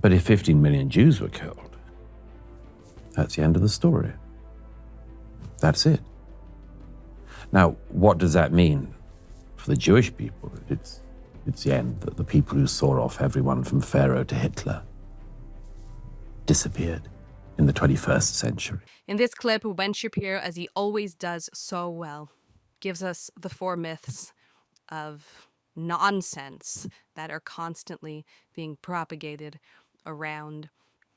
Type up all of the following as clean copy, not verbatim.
But if 15 million Jews were killed, that's the end of the story. That's it. Now, what does that mean for the Jewish people? It's the end, that the people who saw off everyone from Pharaoh to Hitler disappeared in the 21st century. In this clip, Ben Shapiro, as he always does so well, gives us the four myths of nonsense that are constantly being propagated around,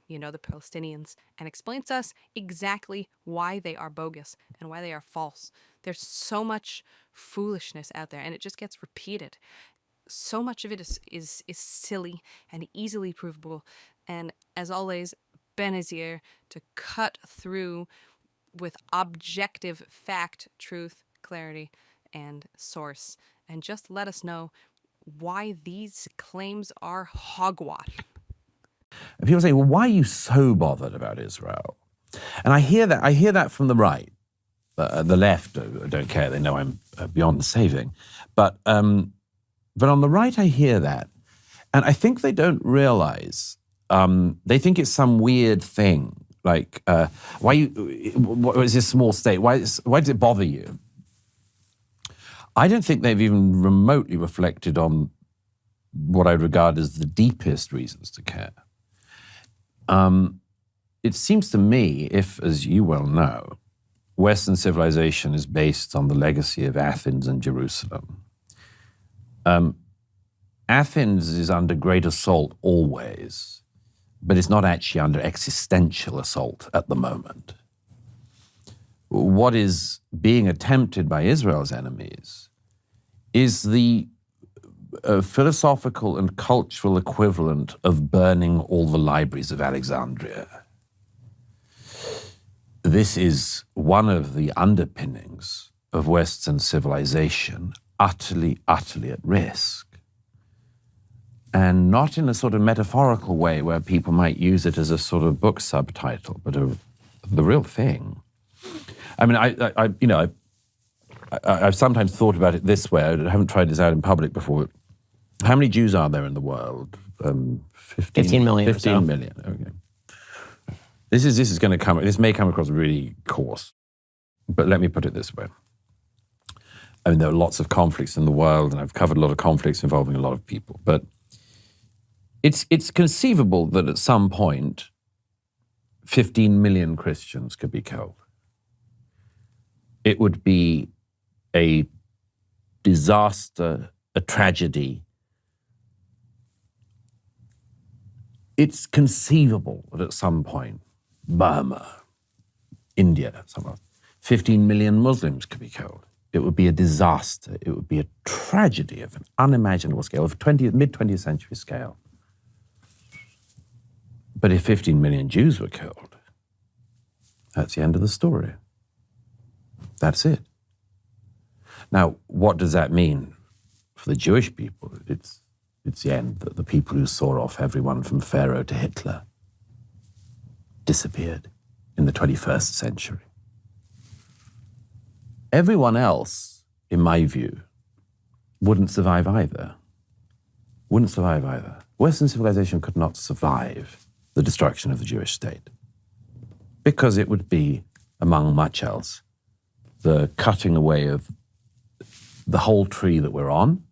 the Palestinians, and explains to us exactly why they are bogus and why they are false. There's so much foolishness out there, and it just gets repeated. So much of it is silly and easily provable. And as always, Ben is here to cut through with objective fact, truth, clarity, and source, and just let us know why these claims are hogwash. And people say, well, why are you so bothered about Israel? And I hear that from the right. The left don't care. They know I'm beyond saving. But on the right, I hear that. And I think they don't realize, they think it's some weird thing. Like, what is this small state? Why does it bother you? I don't think they've even remotely reflected on what I regard as the deepest reasons to care. It seems to me, if, as you well know, Western civilization is based on the legacy of Athens and Jerusalem. Athens is under great assault always, but it's not actually under existential assault at the moment. What is being attempted by Israel's enemies is the philosophical and cultural equivalent of burning all the libraries of Alexandria. This is one of the underpinnings of Western civilization, utterly, utterly at risk. And not in a sort of metaphorical way where people might use it as a sort of book subtitle, but the real thing. I mean, I've sometimes thought about it this way. I haven't tried this out in public before. How many Jews are there in the world? 15 million. 15 million. Okay. This may come across really coarse, but let me put it this way. I mean, there are lots of conflicts in the world, and I've covered a lot of conflicts involving a lot of people, but it's conceivable that at some point 15 million Christians could be killed. It would be a disaster, a tragedy. It's conceivable that at some point, Burma, India, somewhere, 15 million Muslims could be killed. It would be a disaster. It would be a tragedy of an unimaginable scale, of mid-20th century scale. But if 15 million Jews were killed, that's the end of the story. That's it. Now, what does that mean for the Jewish people? It's the end, that the people who saw off everyone from Pharaoh to Hitler disappeared in the 21st century. Everyone else, in my view, wouldn't survive either. Wouldn't survive either. Western civilization could not survive the destruction of the Jewish state because it would be, among much else, the cutting away of the whole tree that we're on,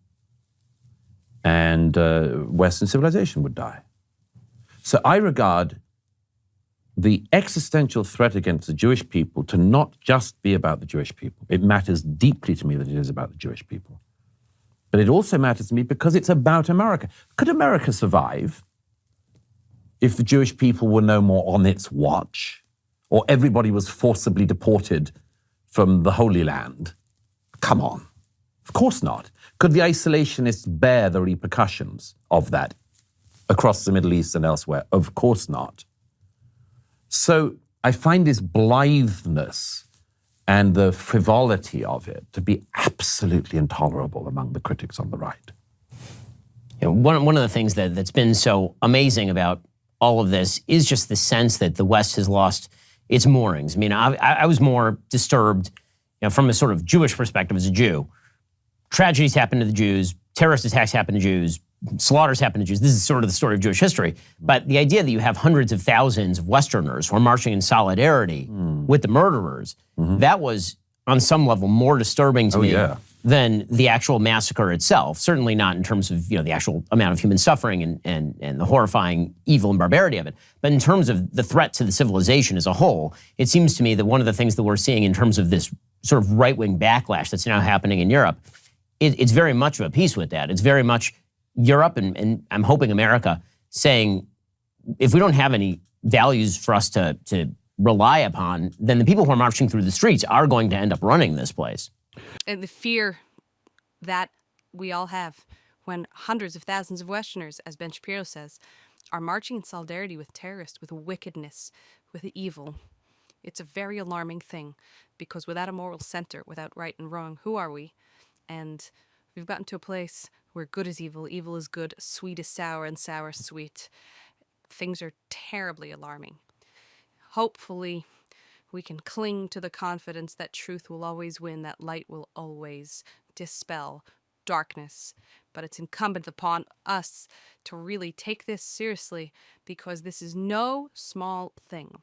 and Western civilization would die. So I regard the existential threat against the Jewish people to not just be about the Jewish people. It matters deeply to me that it is about the Jewish people. But it also matters to me because it's about America. Could America survive if the Jewish people were no more on its watch, or everybody was forcibly deported from the Holy Land? Come on. Of course not. Could the isolationists bear the repercussions of that across the Middle East and elsewhere? Of course not. So I find this blitheness and the frivolity of it to be absolutely intolerable among the critics on the right. You know, one of the things that's been so amazing about all of this is just the sense that the West has lost its moorings. I mean, I was more disturbed, from a sort of Jewish perspective as a Jew. Tragedies happen to the Jews, terrorist attacks happen to Jews, slaughters happen to Jews. This is sort of the story of Jewish history. But the idea that you have hundreds of thousands of Westerners who are marching in solidarity with the murderers, that was on some level more disturbing to me than the actual massacre itself. Certainly not in terms of the actual amount of human suffering and the horrifying evil and barbarity of it. But in terms of the threat to the civilization as a whole, it seems to me that one of the things that we're seeing in terms of this sort of right-wing backlash that's now happening in Europe, it's very much of a piece with that. It's very much Europe and I'm hoping America saying, if we don't have any values for us to rely upon, then the people who are marching through the streets are going to end up running this place. And the fear that we all have when hundreds of thousands of Westerners, as Ben Shapiro says, are marching in solidarity with terrorists, with wickedness, with evil. It's a very alarming thing, because without a moral center, without right and wrong, who are we? And we've gotten to a place where good is evil, evil is good, sweet is sour, and sour is sweet. Things are terribly alarming. Hopefully, we can cling to the confidence that truth will always win, that light will always dispel darkness. But it's incumbent upon us to really take this seriously, because this is no small thing.